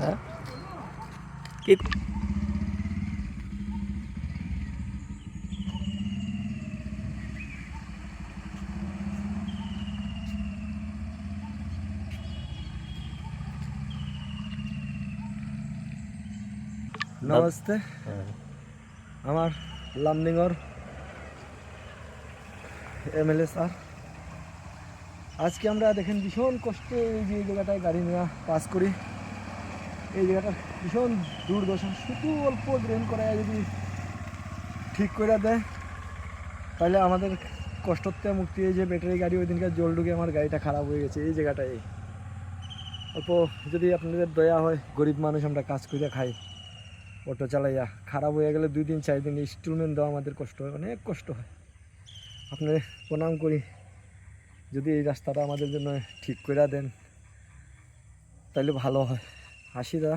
হ্যাঁ কি নমস্তে, হ্যাঁ, আমার লামডিংর এমএলএ স্যার। আজকে আমরা দেখেন ভীষণ কষ্টে এই যে জায়গাটায় গাড়ি নিয়ে পাস করি। এই জায়গাটা ভীষণ দুর্দশা, শুধু অল্প ড্রেন করে যদি ঠিক করে দেয় তাহলে আমাদের কষ্টতে মুক্তি। এই যে ব্যাটারি গাড়ি ওই দিনকার জল ঢুকে আমার গাড়িটা খারাপ হয়ে গেছে এই জায়গাটায়। অল্প যদি আপনাদের দয়া হয়, গরিব মানুষ আমরা কাজ করে খাই, অটো চালাইয়া খারাপ হয়ে গেলে 2 দিন 4 দিন ইনস্টলমেন্ট দেওয়া আমাদের কষ্ট হয়, অনেক কষ্ট হয়। আপনার প্রণাম করি, যদি এই রাস্তাটা আমাদের জন্য ঠিক করে দেন তাহলে ভালো হয়। হাসি দা।